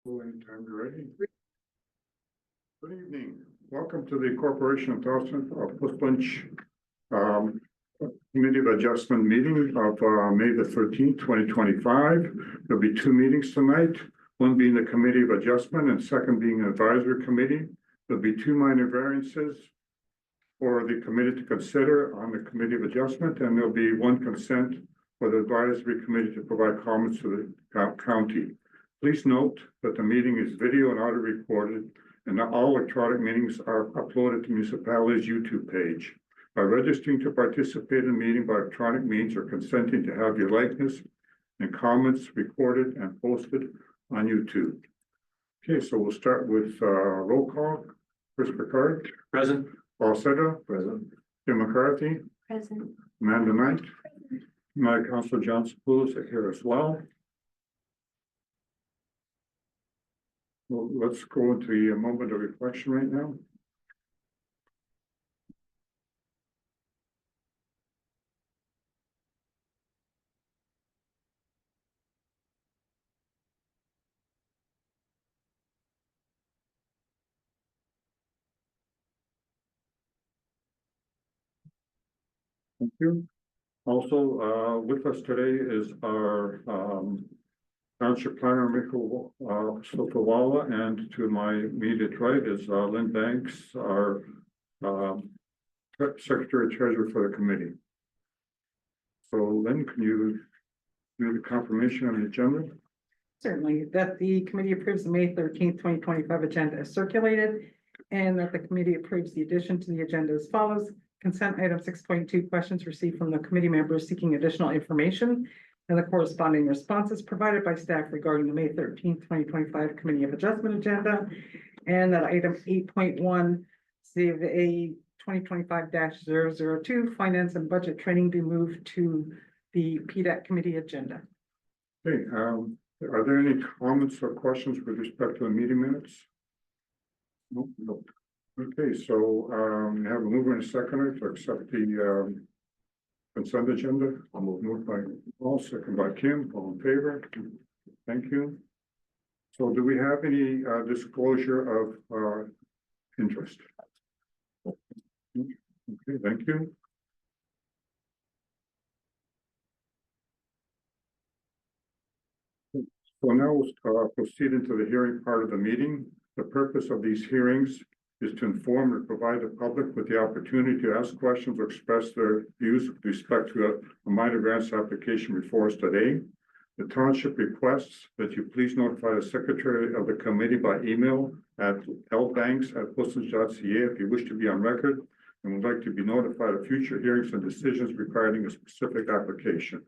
Anytime you're ready. Good evening. Welcome to the Corporation of Dawson Lynch Committee of Adjustment meeting of May the 13th, 2025. There'll be two meetings tonight, one being the Committee of Adjustment and second being an advisory committee. There'll be two minor variances for the committee to consider on the Committee of Adjustment, and there'll be one consent for the advisory committee to provide comments to the county. Please note that the meeting is video and audio recorded, and that all electronic meetings are uploaded to municipality's YouTube page. By registering to participate in the meeting by electronic means or consenting to have your likeness and comments recorded and posted on YouTube. Okay, so we'll start with roll call. Chris Picard. Present. Paul Sega. Present. Jim McCarthy. Present. Amanda Knight. My Councilor John Sepoulos are here as well. Well, let's go into a moment of reflection right now. Thank you. Also, with us today is our Township Planner Michael Sotawala, and to my immediate right is Lynn Banks, our Secretary Treasurer for the committee. So Lynn, can you do the confirmation on the agenda? Certainly, that the committee approves the May 13th, 2025 agenda as circulated, and that the committee approves the addition to the agenda as follows. Consent item 6.2, questions received from the committee members seeking additional information and the corresponding responses provided by staff regarding the May 13th, 2025 Committee of Adjustment agenda. And that item 8.1, CVA 2025-002, Finance and Budget Training be moved to the PDAC committee agenda. Okay, are there any comments or questions with respect to the meeting minutes? Nope, nope. Okay, so we have a mover and a seconder to accept the consent agenda. I'll move by Paul, second by Kim. All in favor? Thank you. So do we have any disclosure of interest? Okay, thank you. So now we'll proceed into the hearing part of the meeting. The purpose of these hearings is to inform and provide the public with the opportunity to ask questions or express their views with respect to a minor grants application before us today. The township requests that you please notify the secretary of the committee by email at lbanks@postons.ca if you wish to be on record and would like to be notified of future hearings and decisions regarding a specific application.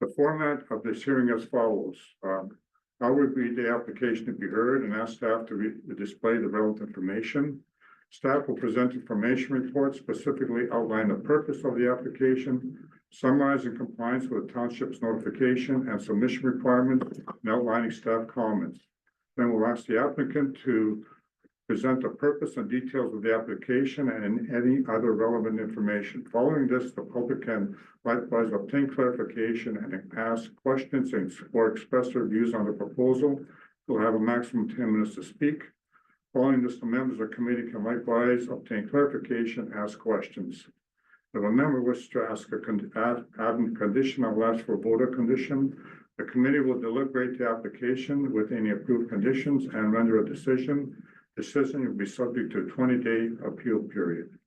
The format of this hearing as follows. I would read the application to be heard and ask staff to display the relevant information. Staff will present information reports, specifically outline the purpose of the application, summarizing compliance with the township's notification and submission requirements, and outlining staff comments. Then we'll ask the applicant to present the purpose and details of the application and any other relevant information. Following this, the public can likewise obtain clarification and ask questions or express their views on the proposal. We'll have a maximum 10 minutes to speak. Following this, the members of the committee can likewise obtain clarification, ask questions. If a member wishes to ask a condition, I'll ask for a voter condition. The committee will deliberate the application with any approved conditions and render a decision. Decision will be subject to a 20-day appeal period.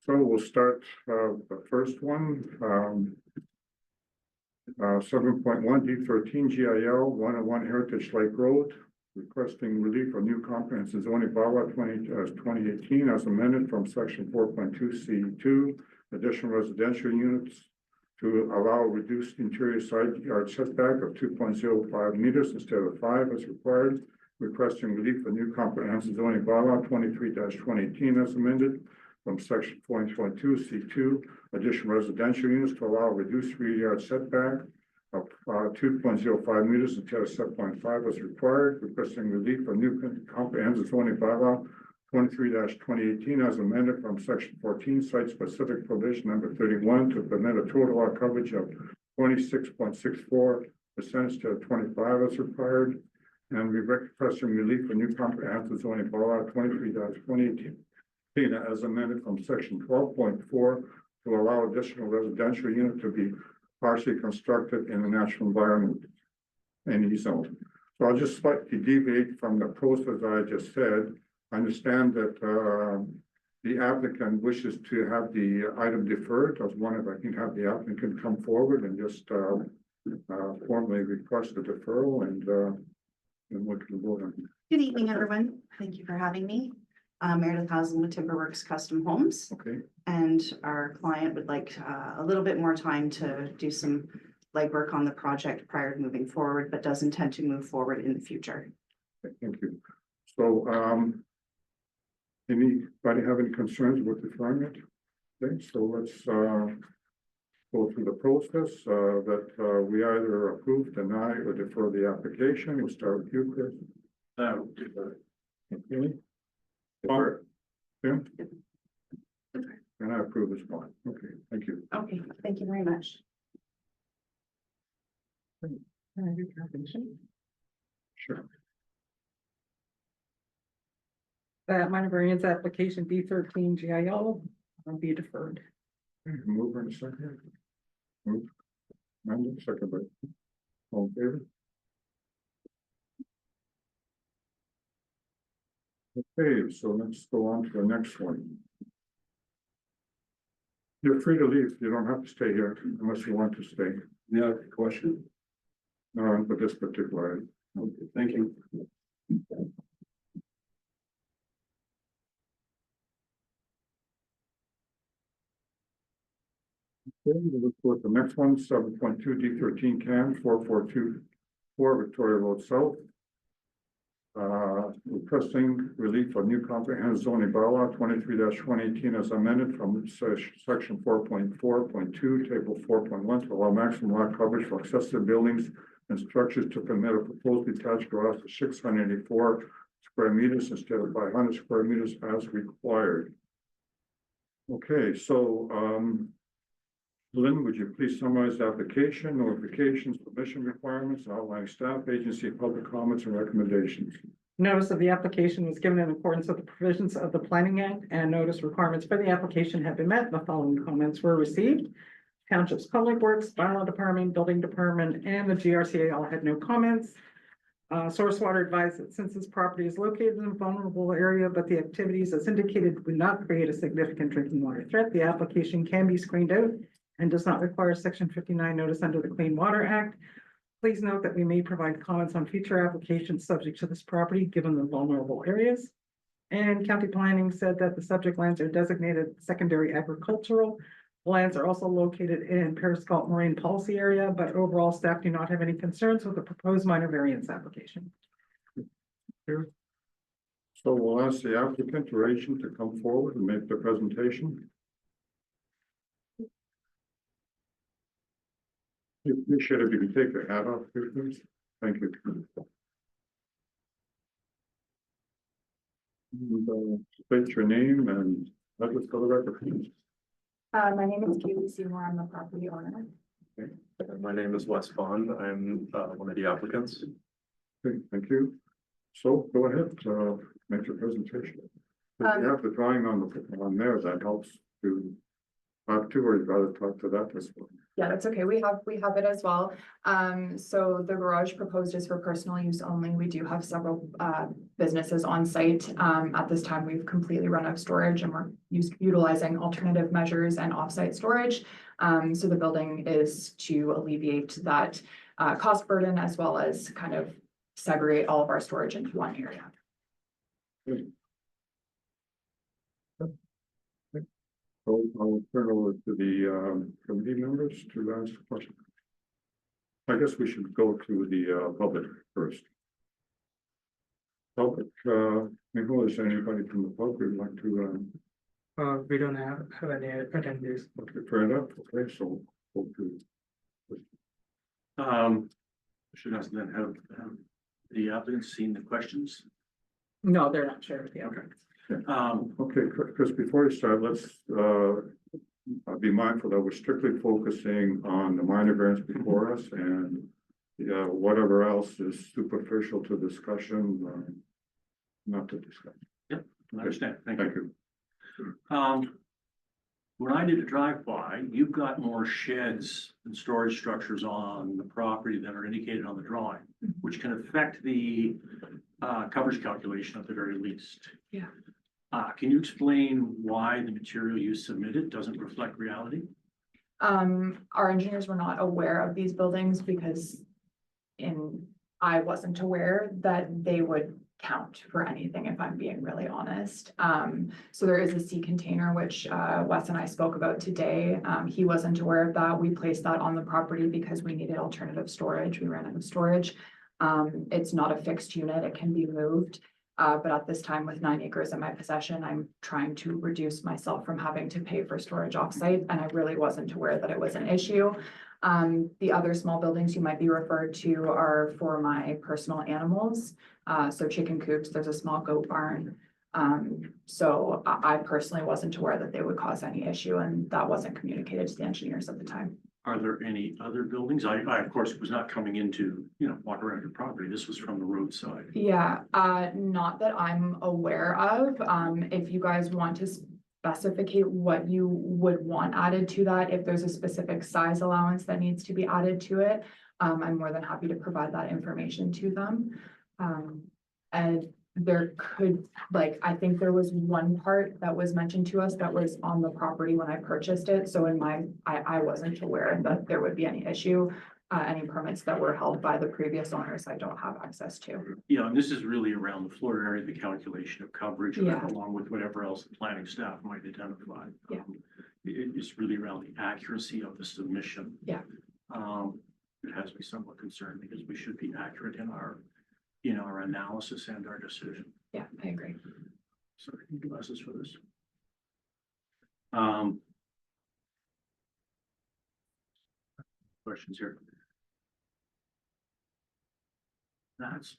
So we'll start the first one. 7.1 D13 GIL 101 Heritage Lake Road, requesting relief from new comprehensive zoning bylaw 2018 as amended from section 4.2 C2, additional residential units to allow reduced interior side yard setback of 2.05 meters instead of 5 as required. Requesting relief for new comprehensive zoning bylaw 23-2018 as amended from section 4.2 C2, additional residential units to allow reduced rear yard setback of 2.05 meters instead of 7.5 as required. Requesting relief for new comprehensive zoning bylaw 23-2018 as amended from section 14, site specific provision number 31 to permit a total lot coverage of 26.64% instead of 25 as required. And we requesting relief for new comprehensive zoning bylaw 23-2018 as amended from section 12.4 to allow additional residential unit to be partially constructed in the natural environment NE zone. So I'll just slightly deviate from the process I just said. I understand that the applicant wishes to have the item deferred. I was wondering if I can have the applicant come forward and just formally request the deferral and we can vote on it. Good evening, everyone. Thank you for having me. Meredith Hausman with Timberworks Custom Homes, Okay, and our client would like a little bit more time to do some legwork on the project prior to moving forward, but does intend to move forward in the future. thank you. So anybody have any concerns with deferring it? Okay, so let's go through the process that we either approve, deny, or defer the application. We'll start with you, Chris. Defer. Okay. Defer. Yeah. And I approve this one. Okay, thank you. Okay, thank you very much. Can I do calculation? Sure. That minor variance application B13 GIL will be deferred. Okay, mover in a second. Move. Amanda, second by. All in favor? Okay, so let's go on to the next one. You're free to leave. You don't have to stay here unless you want to stay. Yeah, question? No, for this particular item. Okay, thank you. Okay, we'll look for the next one, 7.2 D13 CAM 4424 Victoria Road South. Requesting relief of new comprehensive zoning bylaw 23-2018 as amended from section 4.4.2, table 4.1 to allow maximum lot coverage for accessory buildings and structures to permit a proposed detached garage of 684 square meters instead of 500 square meters as required. Okay, so Lynn, would you please summarize the application, notifications, permission requirements, outlining staff, agency, public comments, and recommendations? Notice of the application was given in accordance with the provisions of the Planning Act, and notice requirements for the application have been met. The following comments were received. Township's Public Works, Bylaw Department, Building Department, and the GRCA all had no comments. Source Water advised that since this property is located in a vulnerable area, but the activities as indicated would not create a significant drinking water threat, the application can be screened out and does not require section 59 notice under the Clean Water Act. Please note that we may provide comments on future applications subject to this property, given the vulnerable areas. And county planning said that the subject lands are designated secondary agricultural. Lands are also located in Periscott Marine Policy Area, but overall staff do not have any concerns with the proposed minor variance application. Here. So we'll ask the applicant or agent to come forward and make the presentation. We appreciate it if you can take your hat off, please. Thank you. And, state your name and let us go to the record, please. My name is Kaylee Seymour. I'm the property owner. My name is Wes Bond. I'm one of the applicants. Okay, thank you. So go ahead, make your presentation. If you have the drawing on there, that helps to talk to, or you'd rather talk to that as well. Yeah, that's okay. We have it as well. So the garage proposed is for personal use only. We do have several businesses on site. At this time, we've completely run out of storage and we're utilizing alternative measures and offsite storage. So the building is to alleviate that cost burden as well as kind of segregate all of our storage into one area. So I'll turn over to the committee members to ask questions. I guess we should go to the public first. Public, Nicole, is there anybody from the public who'd like to We don't have any attendees. okay, fair enough, okay, so go to. Should ask then, have the applicants seen the questions? No, they're not shared with the Okay. applicant. Okay, Chris, before you start, let's be mindful that we're strictly focusing on the minor variance before us and Yeah, whatever else is superficial to discussion, not to discuss. I understand, thank Thank you. you. When I did a drive-by, you've got more sheds and storage structures on the property that are indicated on the drawing, which can affect the coverage calculation at the very least. Yeah. Can you explain why the material you submitted doesn't reflect reality? Our engineers were not aware of these buildings because I wasn't aware that they would count for anything, if I'm being really honest. So there is a sea container, which Wes and I spoke about today. He wasn't aware of that. We placed that on the property because we needed alternative storage. We ran out of storage. It's not a fixed unit. It can be moved. But at this time, with 9 acres in my possession, I'm trying to reduce myself from having to pay for storage offsite, and I really wasn't aware that it was an issue. The other small buildings you might be referred to are for my personal animals. So chicken coops, there's a small goat barn. So I personally wasn't aware that they would cause any issue, and that wasn't communicated to the engineers at the time. Are there any other buildings? I of course was not coming into, walk around your property. This was from the roadside. Yeah, not that I'm aware of. If you guys want to specificate what you would want added to that, if there's a specific size allowance that needs to be added to it, I'm more than happy to provide that information to them. And there could, I think there was one part that was mentioned to us that was on the property when I purchased it. So I wasn't aware that there would be any issue. Any permits that were held by the previous owners, I don't have access to. Yeah, and this is really around the floor area, the calculation of coverage, Yeah. along with whatever else the planning staff might identify. Yeah. It's really around the accuracy of the submission. Yeah. It has me somewhat concerned because we should be accurate in our analysis and our decision. Yeah, I agree. So glasses for this. Questions here? That's.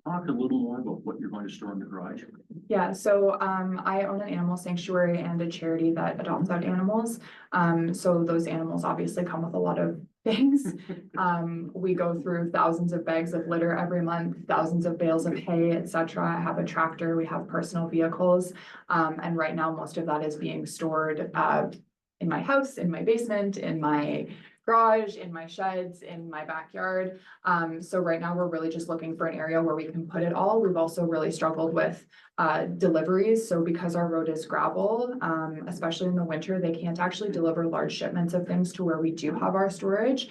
Talk a little more about what you're going to store in the garage. Yeah, so I own an animal sanctuary and a charity that adopts out animals. So those animals obviously come with a lot of things. We go through thousands of bags of litter every month, thousands of bales of hay, etc. I have a tractor, we have personal vehicles. And right now, most of that is being stored in my house, in my basement, in my garage, in my sheds, in my backyard. So right now we're really just looking for an area where we can put it all. We've also really struggled with deliveries. So because our road is gravel, especially in the winter, they can't actually deliver large shipments of things to where we do have our storage.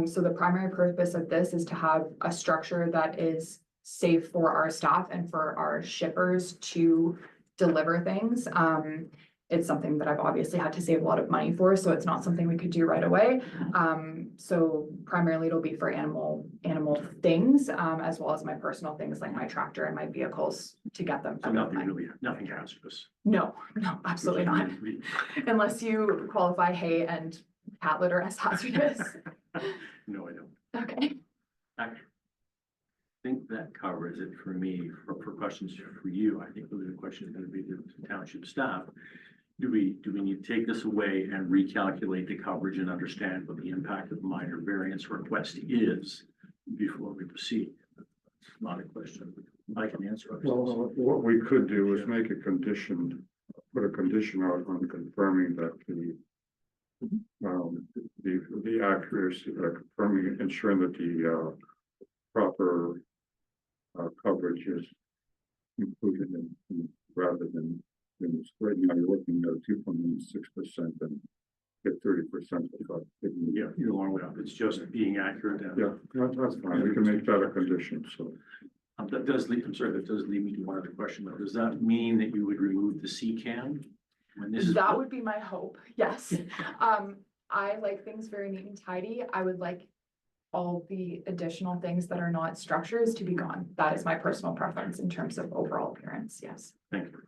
So the primary purpose of this is to have a structure that is safe for our staff and for our shippers to deliver things. It's something that I've obviously had to save a lot of money for, so it's not something we could do right away. So primarily it'll be for animal things, as well as my personal things like my tractor and my vehicles to get them. So nothing hazardous. No, absolutely not. Unless you qualify hay and cat litter as hazardous. No, I don't. Okay. I think that covers it for me. For questions for you, I think really the question is going to be to the township staff. Do we need to take this away and recalculate the coverage and understand what the impact of minor variance request is before we proceed? It's not a question I can answer. Well, what we could do is make a condition, put a condition out on confirming that the accuracy, confirming, ensuring that the proper coverage is included in rather than right now you're looking at 2.6% and get 30%. Yeah, you're long way up. It's just being accurate. And, Yeah, that's fine. We can make that a condition. So that does lead. I'm sorry. That does lead me to one other question. Though, does that mean that you would remove the CCAM when this is? That would be my hope. Yes. I like things very neat and tidy. I would like all the additional things that are not structures to be gone. That is my personal preference in terms of overall appearance. Yes. Thank you.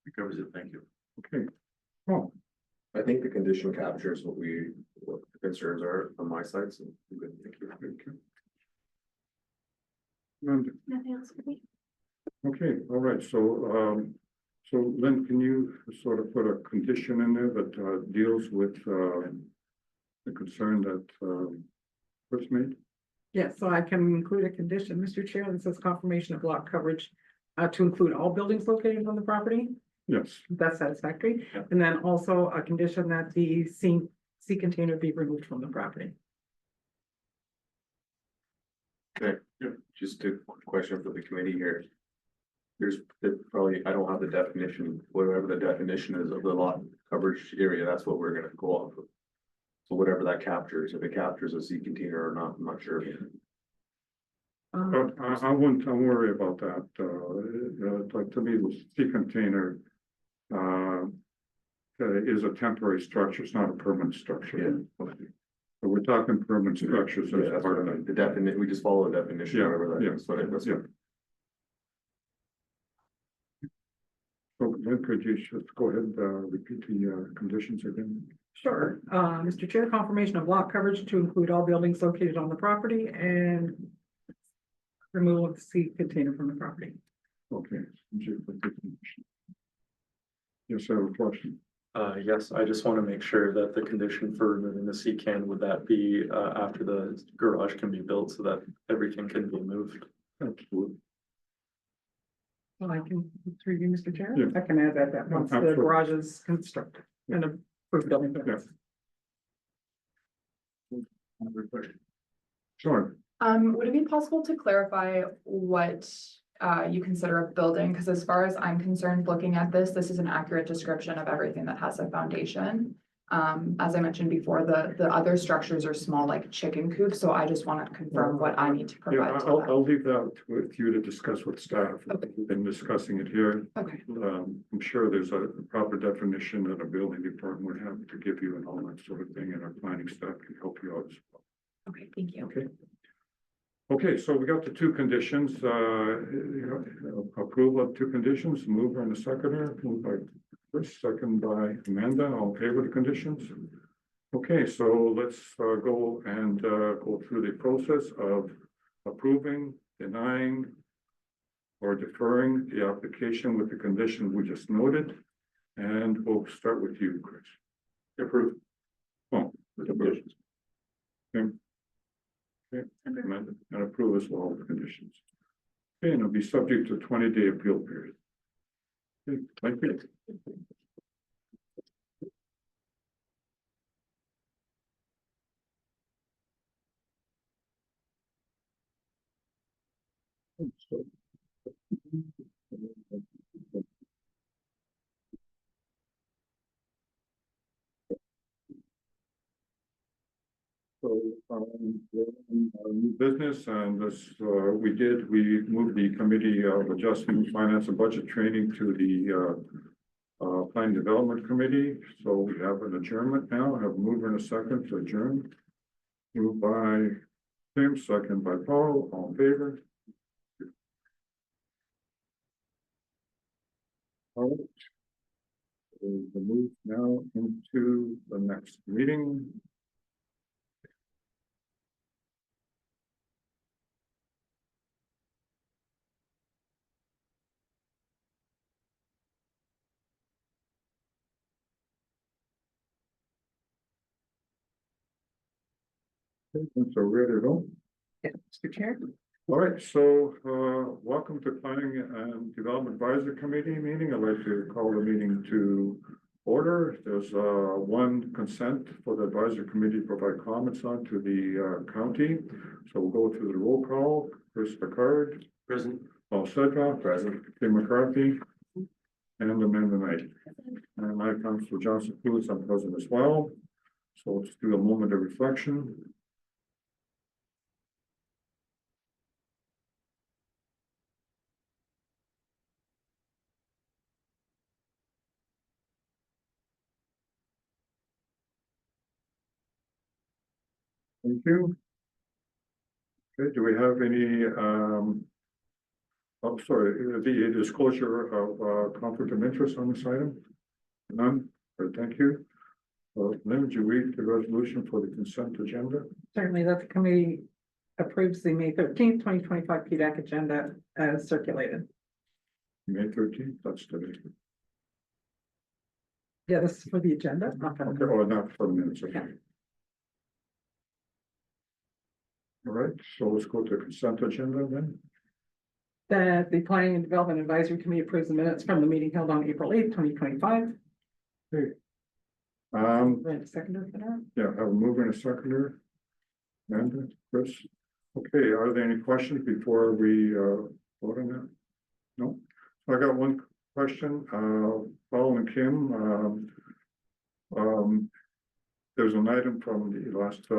It covers it. Thank you. okay. Oh, I think the condition captures what the concerns are on my side, so good, thank you. And Nothing else for me? Okay, all right, so Lynn, can you sort of put a condition in there that deals with the concern that Chris made? Yes, so I can include a condition, Mr. Chair, that says confirmation of lot coverage to include all buildings located on the property. Yes, That's satisfactory. Yep. And then also a condition that the sea container be removed from the property. Just a quick question for the committee here. Probably, I don't have the definition, whatever the definition is of the lot coverage area, that's what we're gonna go off of. So whatever that captures, if it captures a sea container or not, I'm not sure. Um, but I wouldn't worry about that. Like to me, the sea container is a temporary structure, it's not a permanent structure. So we're talking permanent structures Yeah, as that's part what of I it. mean, the definition, we just follow the definition, Yeah, whatever that yeah, is, what it was. yeah. So then could you just go ahead, repeat the conditions again? Sure, Mr. Chair, confirmation of lot coverage to include all buildings located on the property and removal of the sea container from the property. Okay. Yes, I have a question. Yes, I just want to make sure that the condition for removing the sea can, would that be, after the garage can be built so that everything can be moved? Absolutely. Well, I can, through you, Mr. Chair, Yeah. I can add that once the Absolutely. garage is constructed and approved building. permits. Sure. Would it be possible to clarify what you consider a building? Because as far as I'm concerned, looking at this, this is an accurate description of everything that has a foundation. As I mentioned before, the other structures are small, like chicken coops, so I just want to confirm what I need to Yeah, provide to I'll that. leave that with you to discuss with staff. We've been discussing it here. Okay, I'm sure there's a proper definition that a building department would have to give you and all that sort of thing, and our planning staff can help you out as well. okay, thank you. Okay. Okay, so we got the two conditions, approval of two conditions, mover and a seconder, moved by Chris, second by Amanda, all in favor of the conditions? Okay, so let's go and go through the process of approving, denying, or deferring the application with the condition we just noted. And we'll start with you, Chris. Approve. Oh, the conditions. Okay. Okay, and approve as well the conditions. Okay, and it'll be subject to 20-day appeal period. Okay, thank you. So, new business, and this, we moved the Committee of Adjustment, Finance and Budget Training to the Plan Development Committee. So we have an adjournment now. I have a mover and a second to adjourn. Moved by Tim, second by Paul, all in favor? All right. We'll move now into the next meeting. Okay, so ready to go? Yeah, Mr. Chair. All right, so welcome to Planning and Development Advisory Committee meeting. I'd like to call the meeting to order. There's one consent for the advisory committee to provide comments on to the county. So we'll go through the roll call. Chris Picard. Present. Paul Sedra. Present. Tim McCarthy. And Amanda Knight. And I, Councilor Johnson Clues, I'm present as well. So let's do a moment of reflection. Thank you. Okay, do we have any, oh, sorry, the disclosure of conflict of interest on this item? None, Good, thank you. Lynn, would you read the resolution for the consent agenda? Certainly, that the committee approves the May 13th, 2025 PDAC agenda as circulated. May 13th, that's today. Yeah, this is for the agenda. not for the Okay, or not for the minutes, okay. All right, so let's go to consent agenda then. That the Planning and Development Advisory Committee approves the minutes from the meeting held on April 8th, 2025. Seconder for that? Yeah, have a mover and a seconder. Amanda, Chris. Okay, are there any questions before we vote on that? No? So I got one question, Paul and Kim, there's an item from the last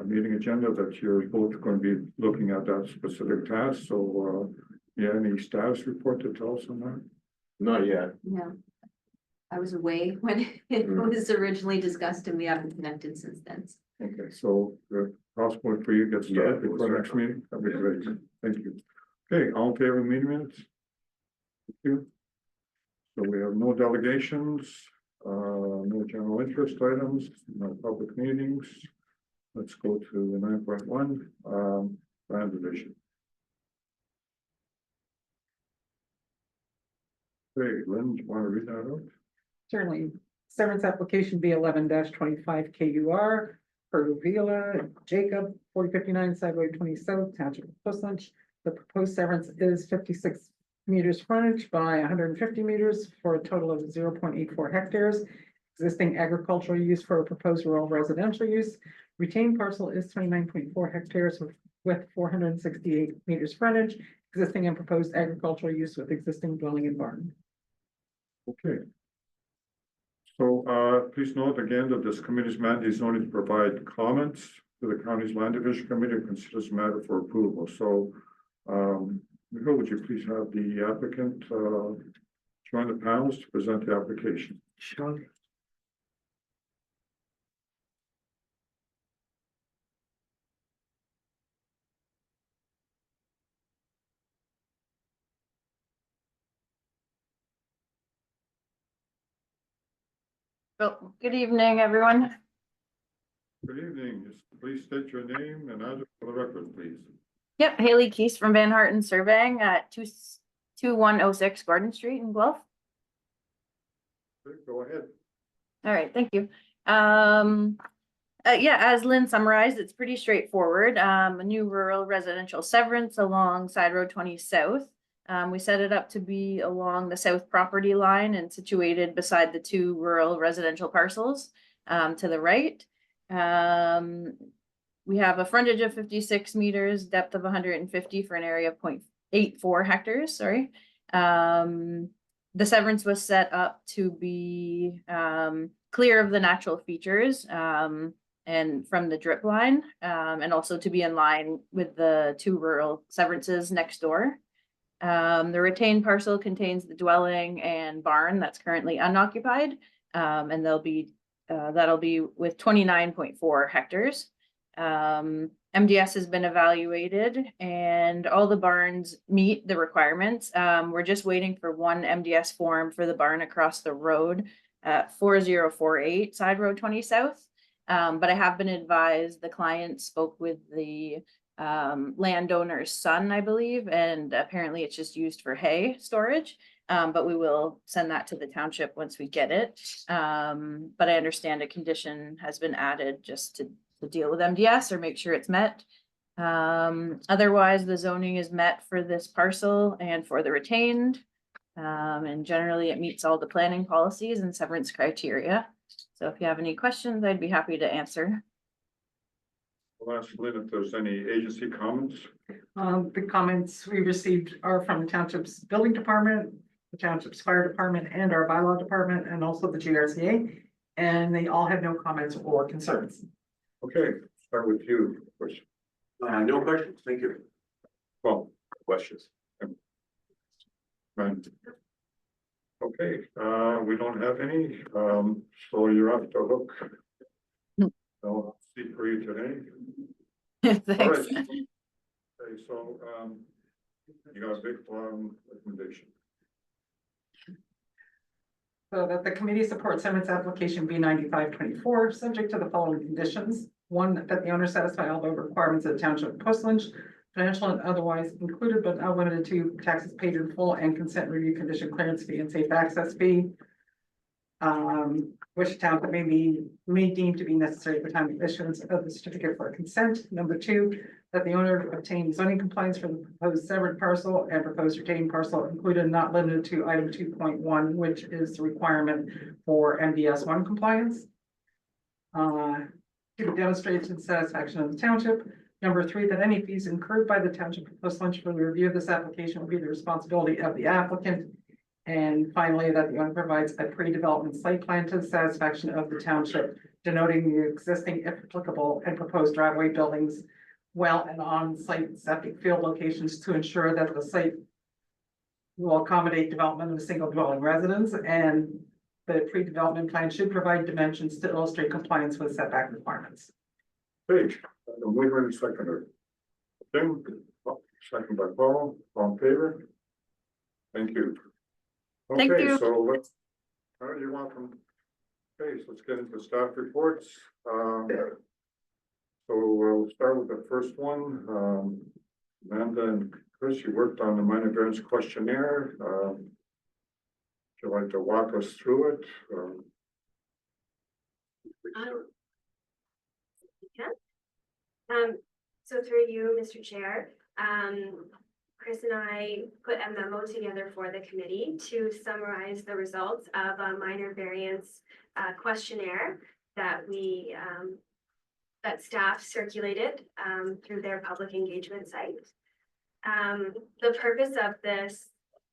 meeting agenda that you're both going to be looking at that specific task, so yeah, any status report to tell us on that? Not yet. No. I was away when it was originally discussed and we haven't connected since then. Okay, so possible for you to get started Yeah, before the next meeting, that'd be great, thank you. Okay, all in favor of meeting minutes? Thank you. So we have no delegations, no general interest items, no public meetings. Let's go to the 9.1, plan division. Hey, Lynn, do you want to read that out? Certainly. Severance application B 11-25 KUR for Vila Jacob, 4059 Side Road 20 South, Township of Portsmouth. The proposed severance is 56 meters frontage by 150 meters for a total of 0.84 hectares. Existing agricultural use for a proposed rural residential use. Retained parcel is 29.4 hectares with 468 meters frontage. Existing and proposed agricultural use with existing dwelling and barn. Okay. So please note again that this committee's mandate is only to provide comments to the county's land division committee and considers the matter for approval. So Nicole, would you please have the applicant join the panels to present the application? Sure. Well, good evening, everyone. Good evening. Just please state your name and address for the record, please. Yep, Haley Keese from Van Harten Surveying at 2106 Gordon Street in Guelph. Okay, go ahead. All right, thank you. Yeah, as Lynn summarized, it's pretty straightforward. A new rural residential severance along Side Road 20 South. We set it up to be along the south property line and situated beside the two rural residential parcels to the right. We have a frontage of 56 meters, depth of 150 for an area of 0.84 hectares, sorry. The severance was set up to be clear of the natural features and from the drip line, and also to be in line with the two rural severances next door. The retained parcel contains the dwelling and barn that's currently unoccupied, and that'll be with 29.4 hectares. MDS has been evaluated and all the barns meet the requirements. We're just waiting for one MDS form for the barn across the road at 4048 Side Road 20 South. But I have been advised the client spoke with the landowner's son, I believe, and apparently it's just used for hay storage. But we will send that to the township once we get it. But I understand a condition has been added just to deal with MDS or make sure it's met. Otherwise, the zoning is met for this parcel and for the retained. And generally it meets all the planning policies and severance criteria. So if you have any questions, I'd be happy to answer. I'll ask Lynn if there's any agency comments. The comments we received are from the township's building department, the township's fire department, and our bylaw department, and also the GRCA. And they all have no comments or concerns. Okay, start with you, Chris. No questions, thank you. Well, Questions? right. Okay, we don't have any, so you're off the hook. I'll speak for you today. All right. Thanks. Okay, so, you got a big recommendation. So that the committee supports severance application B 9524, subject to the following conditions. One, that the owner satisfy all the requirements of the township of Portsmouth. financial and otherwise included but not limited to taxes paid in full and consent review condition clearance fee and safe access fee. Which township may deem to be necessary at the time of issuance of the certificate for consent. Number two, that the owner obtain zoning compliance for the proposed severed parcel and proposed retained parcel included and not limited to item 2.1, which is the requirement for MDS 1 compliance. To demonstrate to the satisfaction of the township. Number three, that any fees incurred by the township proposed for the review of this application will be the responsibility of the applicant. And finally, that the owner provides a pre-development site plan to the satisfaction of the township, denoting the existing, if applicable, and proposed driveway buildings, well and on-site septic field locations to ensure that the site will accommodate development of a single dwelling residence, and the pre-development plan should provide dimensions to illustrate compliance with setback requirements. Page, the waiver and seconder. Tim, second by Paul, all in favor? Thank you. Thank Okay, you. so let's, all right, you're welcome. Okay, so let's get into staff reports. So we'll start with the first one. Amanda and Chris, you worked on the minor variance questionnaire. Would you like to walk us through it? So through you, Mr. Chair, Chris and I put a memo together for the committee to summarize the results of a minor variance questionnaire that that staff circulated through their public engagement site. The purpose of this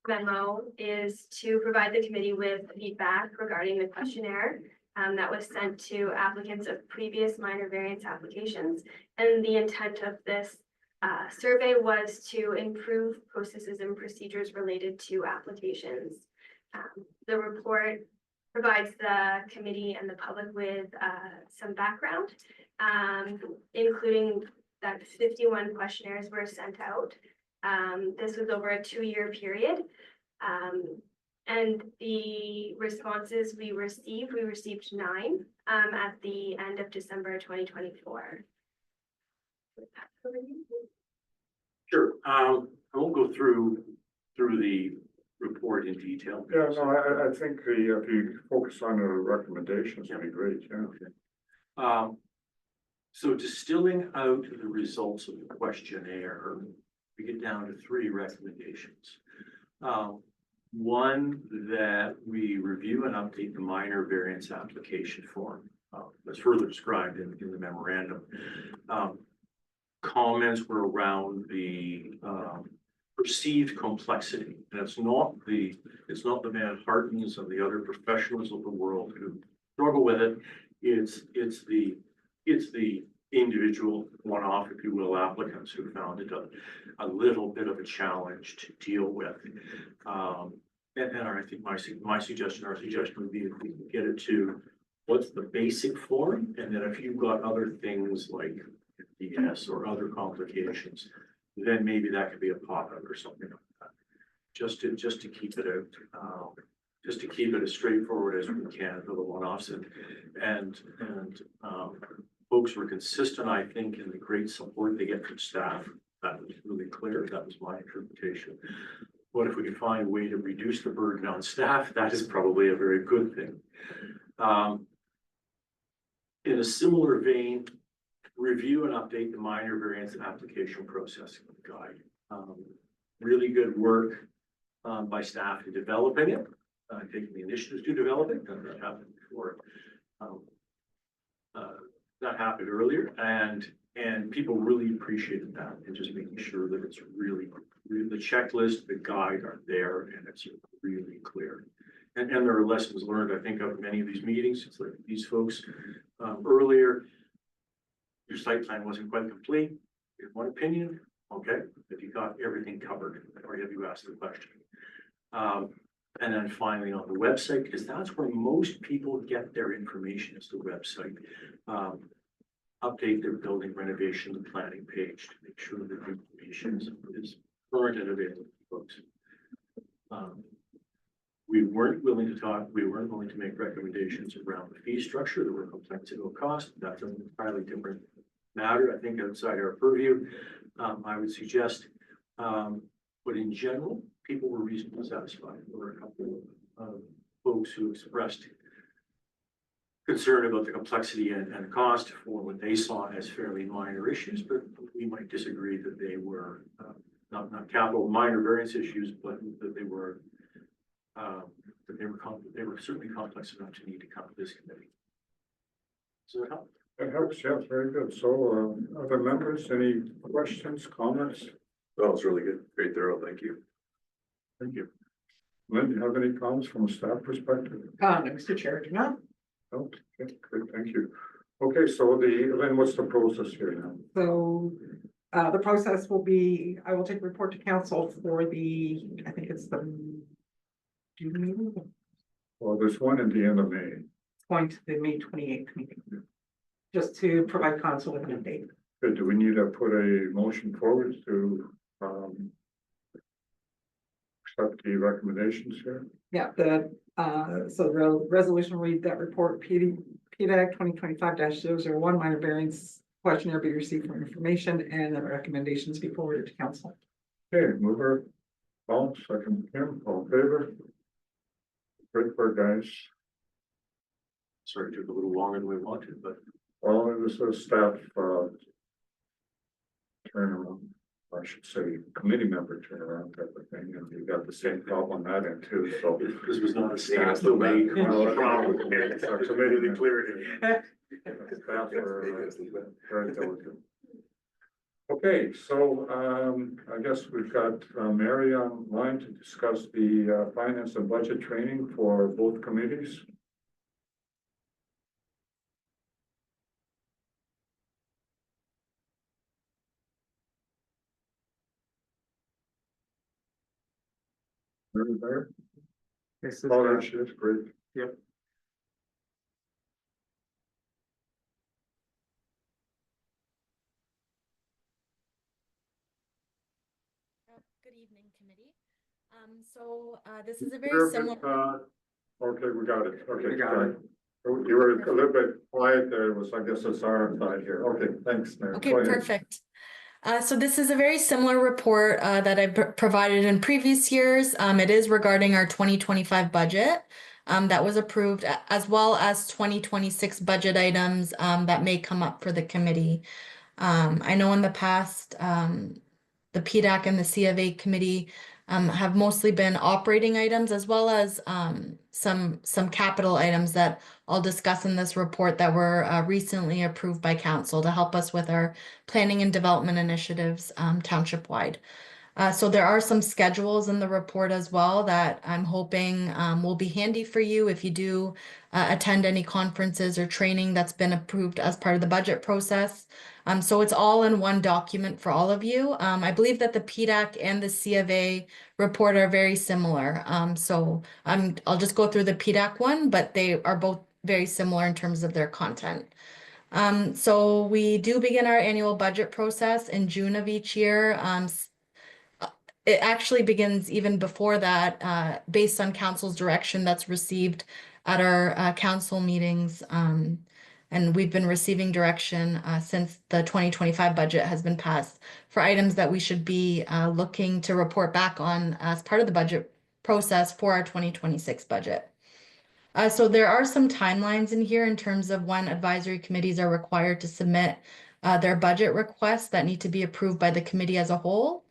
memo is to provide the committee with feedback regarding the questionnaire that was sent to applicants of previous minor variance applications. And the intent of this survey was to improve processes and procedures related to applications. The report provides the committee and the public with some background, including that 51 questionnaires were sent out. This was over a 2-year period. And the responses we received 9 at the end of December 2024. Sure. I won't go through the report in detail. Yeah, no, I think if you focus on the recommendations, would be great, yeah. So distilling out the results of the questionnaire, we get down to 3 recommendations. One, that we review and update the minor variance application form, as further described in the memorandum. Comments were around the perceived complexity, and it's not the Manhattans and the other professionals of the world who struggle with it. It's the individual one-off, if you will, applicants who found it a little bit of a challenge to deal with. And I think our suggestion would be if we can get it to what's the basic form, and then if you've got other things like DS or other complications, then maybe that could be a pop-up or something like that. Just to keep it out, just to keep it as straightforward as we can for the one-offs, and folks were consistent, I think, in the great support they get from staff. That was really clear. That was my interpretation. But if we can find a way to reduce the burden on staff, that is probably a very good thing. In a similar vein, review and update the minor variance application process guide. Really good work by staff in developing it, taking the initiatives to develop it. That happened before. That happened earlier, and people really appreciated that, and just making sure that it's really the checklist, the guide are there, and it's really clear. And there are lessons learned, I think, of many of these meetings. It's like these folks earlier, your site plan wasn't quite complete. In one opinion, okay, if you got everything covered, or have you asked the question? And then finally on the website, because that's where most people get their information, is the website. Update their building renovation, the planning page to make sure that the information is current and available to folks. We weren't willing to make recommendations around the fee structure. There were complexity of cost. That's an entirely different matter, I think, outside our purview. I would suggest, but in general, people were reasonably satisfied. There were a couple of folks who expressed concern about the complexity and cost for what they saw as fairly minor issues, but we might disagree that they were not capital minor variance issues, but that they were they were certainly complex enough to need to come to this committee. Does that help? That helps, yeah, very good. So, other members, any questions, comments? That was really good, very thorough, thank you. Thank you. Lynn, do you have any comments from a staff perspective? No, Mr. Chair, do not. No, okay, good, thank you. Okay, so Lynn, what's the process here now? So, the process will be, I will take a report to council for the, I think it's the June meeting, Well, there's one at the end of May. it's going to the May 28th meeting. Just to provide council with an update. Good, do we need to put a motion forward to, accept the recommendations here? Yeah, so the resolution read that report PDAC 2025-001 minor variance questionnaire be received for information and the recommendations be forwarded to council. Okay, mover, Paul, second, Kim, all in favor? Great work, guys. Sorry, it took a little longer than we wanted, but Well, it was a staff, turnaround, I should say, committee member turnaround type of thing, and you got the same problem on that end too, so. this was not a Yeah, staff so bad. problem. It's a committee cleared it. Staff were very diligent. Okay, so, I guess we've got, Mary online to discuss the, finance and budget training for both committees. Mary there? This is, Oh, there she is, great. Good evening, committee. This is a You're very a bit, similar, Okay, we got it, okay, We got sorry. You were a little bit quiet there, it was, I guess it's our side here, okay, thanks, Mary. okay, Go ahead. perfect. So this is a very similar report that I provided in previous years. It is regarding our 2025 budget that was approved, as well as 2026 budget items that may come up for the committee. I know in the past, the PDAC and the C of A committee have mostly been operating items, as well as some capital items that I'll discuss in this report that were recently approved by council to help us with our planning and development initiatives township-wide. So there are some schedules in the report as well that I'm hoping will be handy for you if you do attend any conferences or training that's been approved as part of the budget process. So it's all in one document for all of you. I believe that the PDAC and the C of A report are very similar. So I'll just go through the PDAC one, but they are both very similar in terms of their content. So we do begin our annual budget process in June of each year. It actually begins even before that, based on council's direction that's received at our council meetings. And we've been receiving direction since the 2025 budget has been passed for items that we should be looking to report back on as part of the budget process for our 2026 budget. So there are some timelines in here in terms of when advisory committees are required to submit their budget requests that need to be approved by the committee as a whole.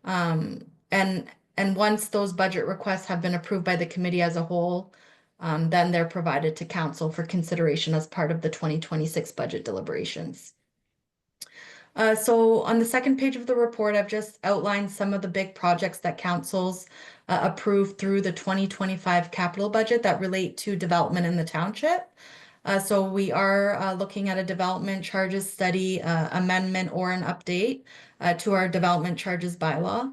And once those budget requests have been approved by the committee as a whole, then they're provided to council for consideration as part of the 2026 budget deliberations. So on the second page of the report, I've just outlined some of the big projects that councils approved through the 2025 capital budget that relate to development in the township. So we are looking at a development charges study amendment or an update to our development charges bylaw.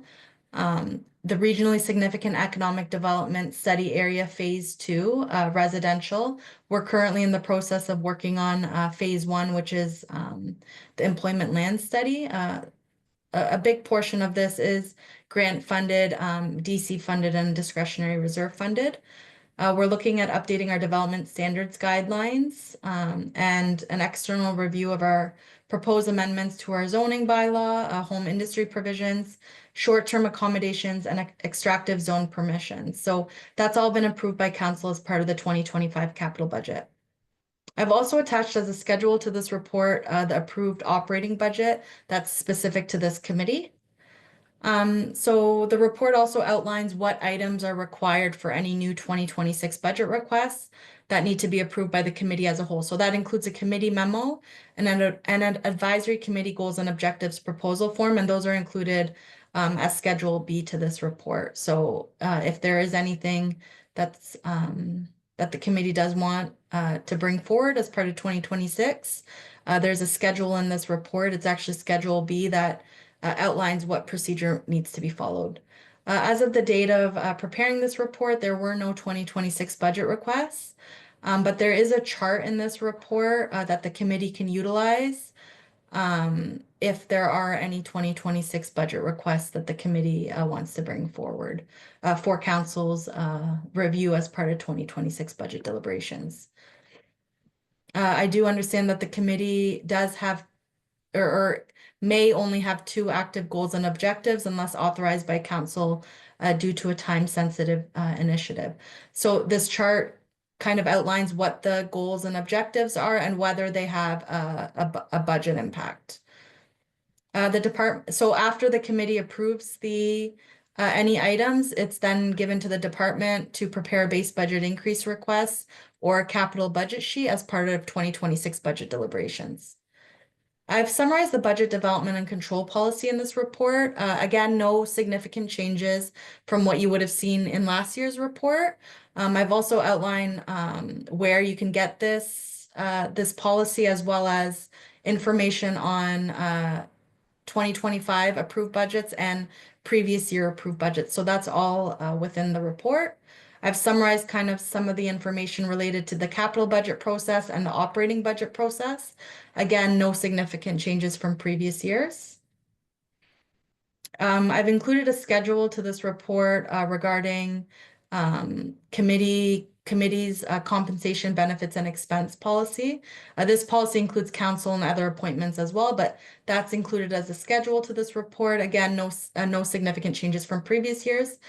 The regionally significant economic development study area phase 2 residential. We're currently in the process of working on phase 1, which is the employment land study. A big portion of this is grant funded, DC funded, and discretionary reserve funded. We're looking at updating our development standards guidelines, and an external review of our proposed amendments to our zoning bylaw, home industry provisions, short-term accommodations, and extractive zone permissions. So that's all been approved by council as part of the 2025 capital budget. I've also attached as a schedule to this report, the approved operating budget that's specific to this committee. So the report also outlines what items are required for any new 2026 budget requests that need to be approved by the committee as a whole. So that includes a committee memo and an advisory committee goals and objectives proposal form, and those are included as Schedule B to this report. So if there is anything that's that the committee does want to bring forward as part of 2026, there's a schedule in this report. It's actually Schedule B that outlines what procedure needs to be followed. As of the date of preparing this report, there were no 2026 budget requests, but there is a chart in this report that the committee can utilize if there are any 2026 budget requests that the committee wants to bring forward for council's review as part of 2026 budget deliberations. I do understand that the committee does have or may only have 2 active goals and objectives unless authorized by council due to a time-sensitive initiative. So this chart kind of outlines what the goals and objectives are and whether they have a budget impact. So after the committee approves the any items, it's then given to the department to prepare a base budget increase request or a capital budget sheet as part of 2026 budget deliberations. I've summarized the budget development and control policy in this report. Again, no significant changes from what you would have seen in last year's report. I've also outlined where you can get this policy as well as information on 2025 approved budgets and previous year approved budgets. So that's all within the report. I've summarized kind of some of the information related to the capital budget process and the operating budget process. Again, no significant changes from previous years. I've included a schedule to this report regarding committees' compensation, benefits, and expense policy. This policy includes council and other appointments as well, but that's included as a schedule to this report. Again, no significant changes from previous years.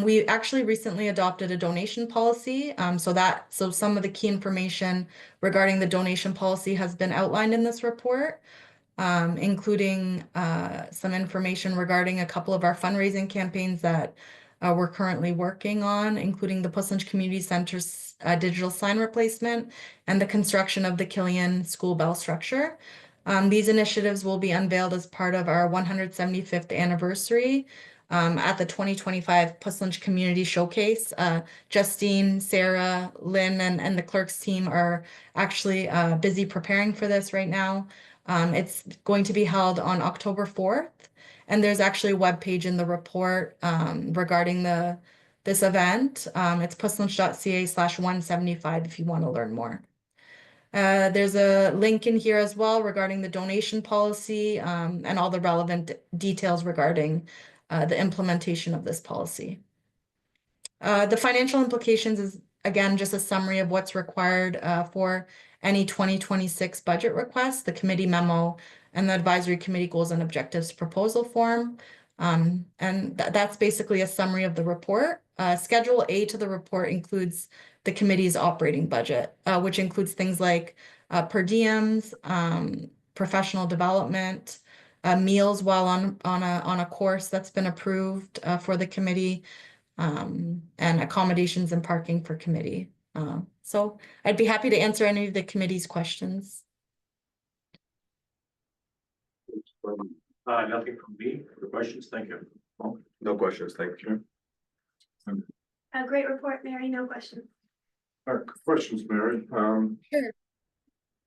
We actually recently adopted a donation policy, so some of the key information regarding the donation policy has been outlined in this report, including some information regarding a couple of our fundraising campaigns that we're currently working on, including the Puss Lynch Community Center's digital sign replacement and the construction of the Killian School Bell structure. These initiatives will be unveiled as part of our 175th anniversary at the 2025 Puss Lynch Community Showcase. Justine, Sarah, Lynn, and the clerk's team are actually busy preparing for this right now. It's going to be held on October 4th, and there's actually a webpage in the report regarding this event. It's pusslynch.ca/175 if you want to learn more. There's a link in here as well regarding the donation policy and all the relevant details regarding the implementation of this policy. The financial implications is, again, just a summary of what's required for any 2026 budget request, the committee memo, and the advisory committee goals and objectives proposal form. And that's basically a summary of the report. Schedule A to the report includes the committee's operating budget, which includes things like per diems, professional development, meals while on a course that's been approved for the committee, and accommodations and parking for committee. So I'd be happy to answer any of the committee's questions. Nothing from me for questions. Thank you. No questions, thank you. A great report, Mary, no questions. Questions, Mary? Sure.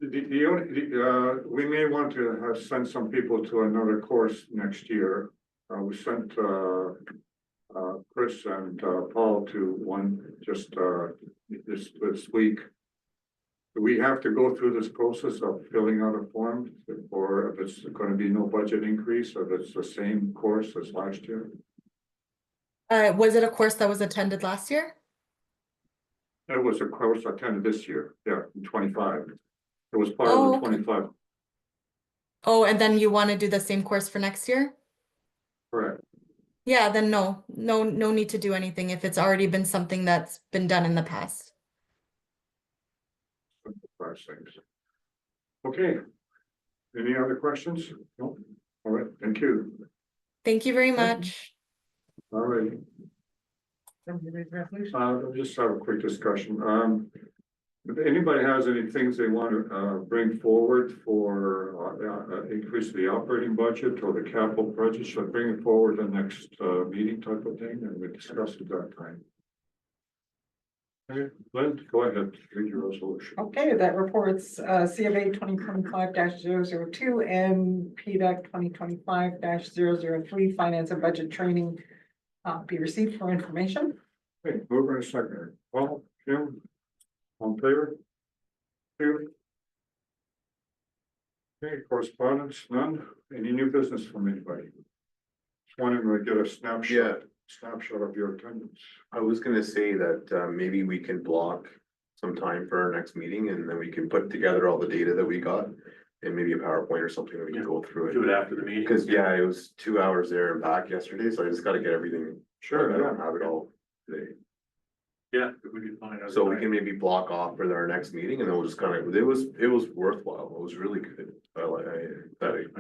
We may want to send some people to another course next year. We sent Chris and Paul to one just this week. Do we have to go through this process of filling out a form, or if it's going to be no budget increase, or if it's the same course as last year? Was it a course that was attended last year? It was a course attended this year, yeah, in 25. It was part of Oh, the okay. 25, Oh, and then you want to do the same course for next year? correct. Yeah, then no need to do anything if it's already been something that's been done in the past. Five things. Okay. Any other questions? No? All right, thank you. Thank you very much. All right, I'll just have a quick discussion. If anybody has any things they want to bring forward for increase the operating budget or the capital budget, should bring it forward the next meeting type of thing, and we discuss it that time. Okay, Lynn, go ahead, read your resolution. Okay, that reports C of A 2025-002 and PDAC 2025-003 Finance and Budget Training be received for information. Okay, mover and second. Paul, Jim, on favor? Two. Okay, correspondence, none. Any new business from anybody? Just wanted to get a snapshot of your attendance. I was gonna say that, maybe we can block some time for our next meeting and then we can put together all the data that we got. And maybe a PowerPoint or something that we can go through Do it. it after the meeting. Cause yeah, it was 2 hours there and back yesterday, so I just gotta get everything. Sure, I don't yeah. have it all today. Yeah, we can find out. So we can maybe block off for our next meeting and then we'll just kind of, it was worthwhile. It was really good. I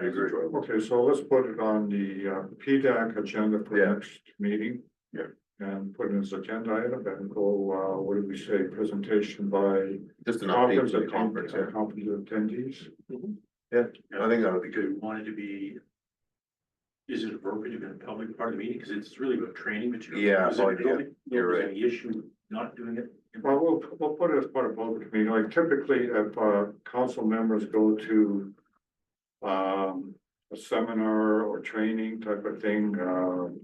agree. Okay, so let's put it on the PDAC agenda for Yeah. next meeting. Yeah. And put it as agenda item and go, what did we say, presentation by Just an update to the conference, yeah. conference attendees. Yeah, I think that would be Do we good. want it to be? Is it appropriate to be a public part of the meeting? Because it's really about training material. Yeah, Is it probably, yeah. really? You're Is there right. Any issue not doing it? Well, we'll put it as part of public meeting, like typically if council members go to a seminar or training type of thing, or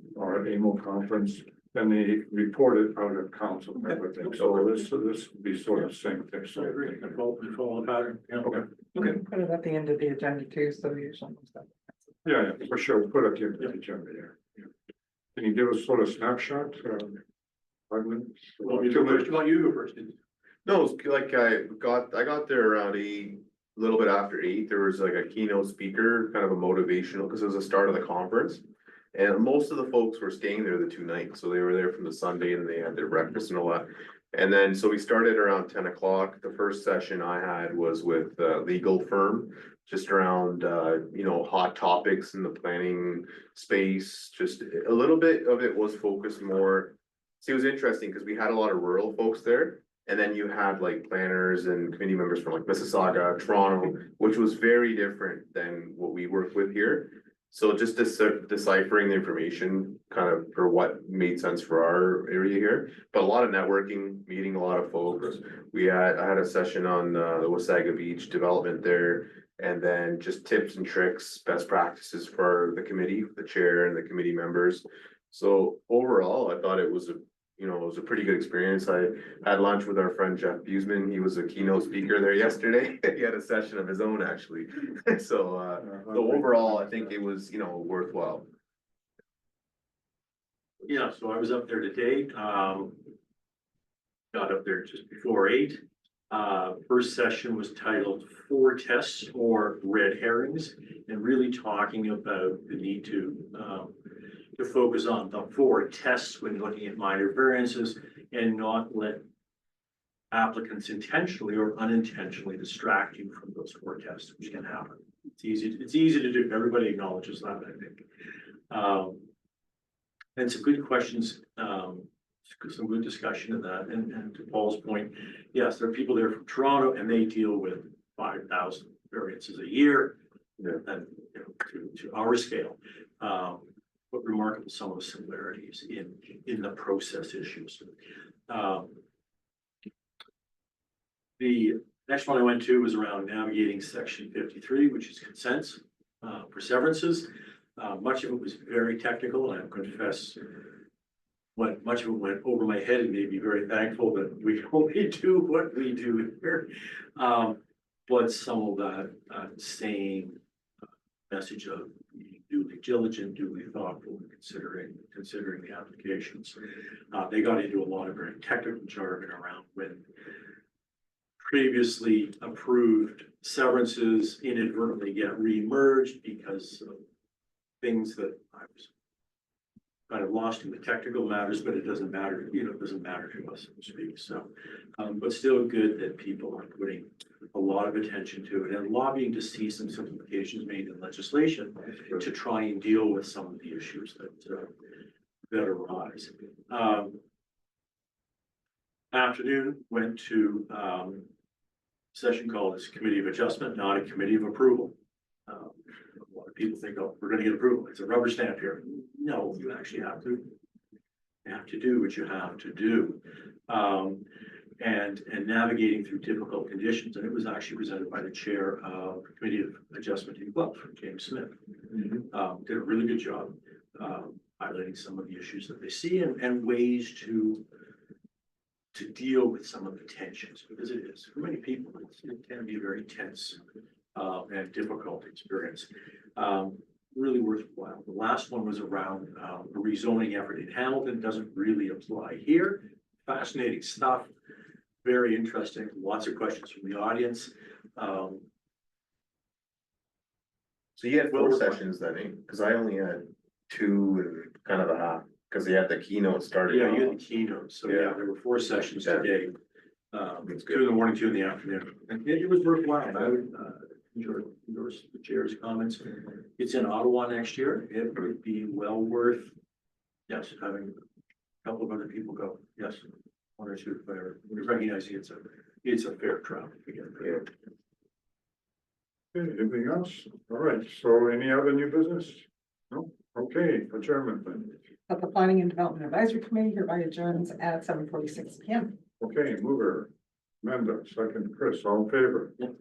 an AMO conference, then they report it out of council type of thing. So this would be sort of same thing. I agree. I follow the pattern. Yeah. Okay. Okay. Put it at the end of the agenda too, so you should. Yeah, yeah, for sure, put it in the agenda, yeah. Can you give us sort of snapshot? 5 minutes? Well, you go first. Well, you go first. No, it's like I got there around 8, a little bit after 8, there was like a keynote speaker, kind of a motivational, because it was the start of the conference. And most of the folks were staying there the 2 nights, so they were there from the Sunday and they had their breakfast and all that. And then, so we started around 10 o'clock. The first session I had was with a legal firm, just around, hot topics in the planning space. Just a little bit of it was focused more. See, it was interesting because we had a lot of rural folks there. And then you had like planners and committee members from like Mississauga, Toronto, which was very different than what we work with here. So just deciphering the information kind of for what made sense for our area here, but a lot of networking, meeting a lot of folks. I had a session on the Wasaga Beach development there. And then just tips and tricks, best practices for the committee, the chair and the committee members. So overall, I thought it was a pretty good experience. I had lunch with our friend Jeff Buseman. He was a keynote speaker there yesterday. He had a session of his own actually. So overall, I think it was, worthwhile. Yeah, so I was up there today. Got up there just before 8. First session was titled 4 Tests or Red Herrings, and really talking about the need to focus on the 4 tests when looking at minor variances and not let applicants intentionally or unintentionally distract you from those 4 tests, which can happen. It's easy to do. Everybody acknowledges that, I think. And some good questions, some good discussion of that. And to Paul's point, yes, there are people there from Toronto and they deal with 5,000 variances a year. And to our scale, but remarkable some of the similarities in the process issues. The next one I went to was around navigating section 53, which is consents for severances. Much of it was very technical, and I confess much of it went over my head, and made me very thankful that we only do what we do here. But some of that same message of duly diligent, duly thoughtful, in considering the applications. They got into a lot of very technical jargon around when previously approved severances inadvertently get re-merged because of things that I was kind of lost in the technical matters, but it doesn't matter, it doesn't matter to us, so to speak, so. But still good that people are putting a lot of attention to it and lobbying to see some simplifications made in legislation to try and deal with some of the issues that arise. Afternoon, went to, session called this Committee of Adjustment, not a Committee of Approval. A lot of people think, oh, we're gonna get approval, it's a rubber stamp here. No, you actually have to do what you have to do. And navigating through difficult conditions, and it was actually presented by the chair of the Committee of Adjustment in Guelph, James Smith. Did a really good job, highlighting some of the issues that they see and ways to deal with some of the tensions, because it is, for many people, it can be a very tense and difficult experience. Really worthwhile. The last one was around a rezoning effort in Hamilton, doesn't really apply here. Fascinating stuff, very interesting, lots of questions from the audience. So you had four sessions then, eh? Cause I only had two and kind of a half, cause they had the keynote started. Yeah, you had the keynote, so yeah, there were 4 sessions today. That's 2 in the morning, 2 in the afternoon, and it was worthwhile. I would endorse the chair's comments. It's in Ottawa next year. It would be well worth, yes, having a couple of other people go. Yes, 1 or 2, whatever. Recognizing it's a fair trial. Okay, anything else? All right, so any other new business? No? Okay, adjournment then. That the Planning and Development Advisory Committee hereby adjourns at 7:46 PM. Okay, mover, Amanda, second Chris, all in favor? Yeah.